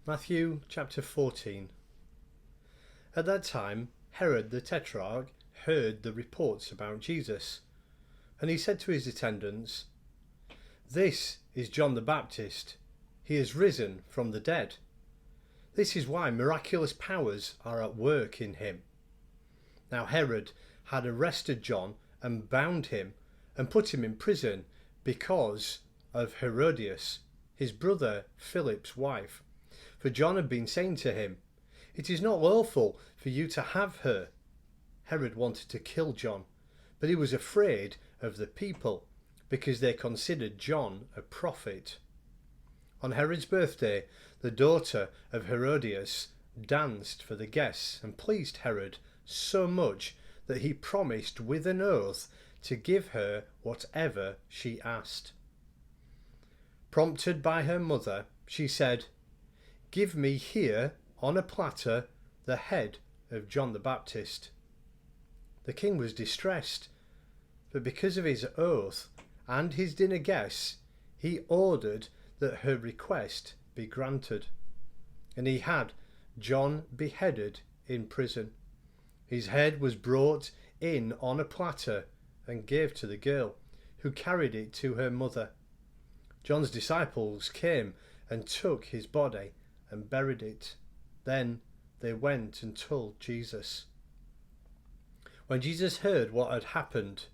Matthew chapter 14. At that time, Herod the tetrarch heard the reports about Jesus, and he said to his attendants, "This is John the Baptist. He is risen from the dead. This is why miraculous powers are at work in him." Now Herod had arrested John and bound him and put him in prison because of Herodias, his brother Philip's wife. For John had been saying to him, "It is not lawful for you to have her." Herod wanted to kill John, but he was afraid of the people, because they considered John a prophet. On Herod's birthday, the daughter of Herodias danced for the guests and pleased Herod so much that he promised with an oath to give her whatever she asked. Prompted by her mother, she said, "Give me here, on a platter, the head of John the Baptist." The king was distressed, but because of his oath and his dinner guests, he ordered that her request be granted. And he had John beheaded in prison. His head was brought in on a platter and gave to the girl, who carried it to her mother. John's disciples came and took his body and buried it. Then they went and told Jesus. When Jesus heard what had happened,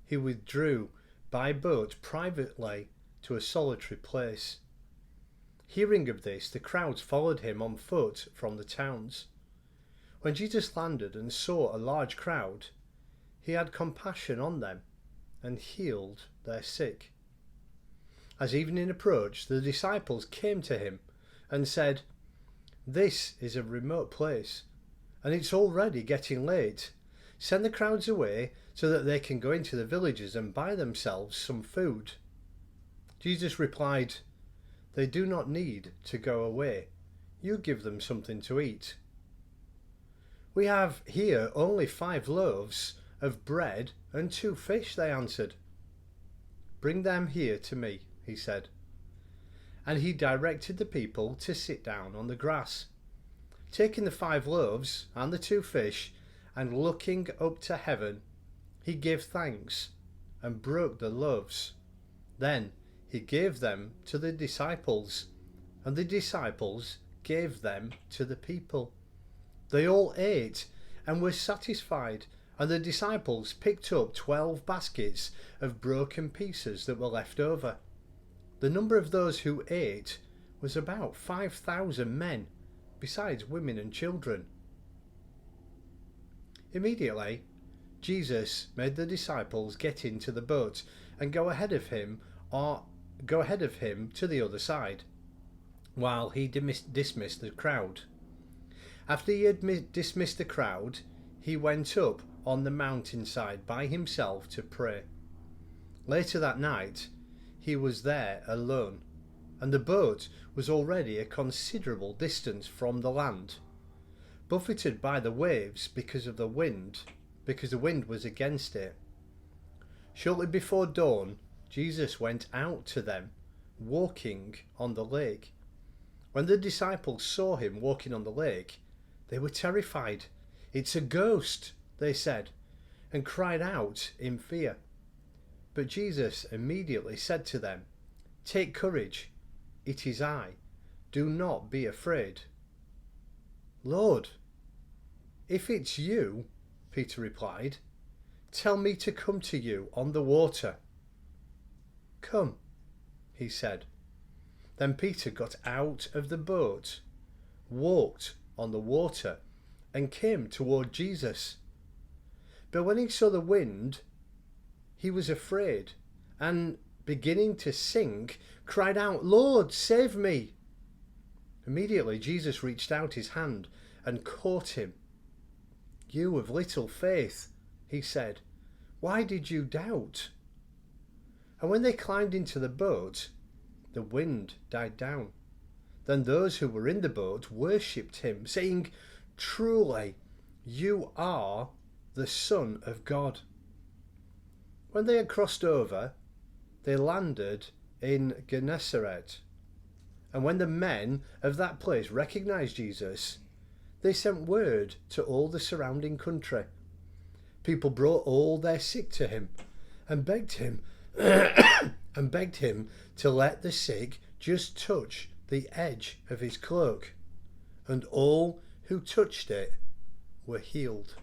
he withdrew by boat privately to a solitary place. Hearing of this, the crowds followed him on foot from the towns. When Jesus landed and saw a large crowd, he had compassion on them and healed their sick. As evening approached, the disciples came to him and said, "This is a remote place, and it's already getting late. Send the crowds away so that they can go into the villages and buy themselves some food." Jesus replied, "They do not need to go away. You give them something to eat." "We have here only 5 loaves of bread and 2 fish," they answered. "Bring them here to me," he said. And he directed the people to sit down on the grass. Taking the 5 loaves and the 2 fish, and looking up to heaven, he gave thanks and broke the loaves. Then he gave them to the disciples, and the disciples gave them to the people. They all ate and were satisfied, and the disciples picked up 12 baskets of broken pieces that were left over. The number of those who ate was about 5,000 men, besides women and children. Immediately, Jesus made the disciples get into the boat and go ahead of him to the other side, while he dismissed the crowd. After he had dismissed the crowd, he went up on the mountainside by himself to pray. Later that night, he was there alone, and the boat was already a considerable distance from the land, buffeted by the waves because the wind was against it. Shortly before dawn, Jesus went out to them, walking on the lake. When the disciples saw him walking on the lake, they were terrified. "It's a ghost," they said, and cried out in fear. But Jesus immediately said to them, "Take courage, it is I. Do not be afraid." "Lord, if it's you," Peter replied, "tell me to come to you on the water." "Come," he said. Then Peter got out of the boat, walked on the water, and came toward Jesus. But when he saw the wind, he was afraid, and beginning to sink, cried out, "Lord, save me!" Immediately Jesus reached out his hand and caught him. "You of little faith," he said, "why did you doubt?" And when they climbed into the boat, the wind died down. Then those who were in the boat worshipped him, saying, "Truly, you are the Son of God." When they had crossed over, they landed in Gennesaret. And when the men of that place recognized Jesus, they sent word to all the surrounding country. People brought all their sick to him and begged him and begged him to let the sick just touch the edge of his cloak. And all who touched it were healed.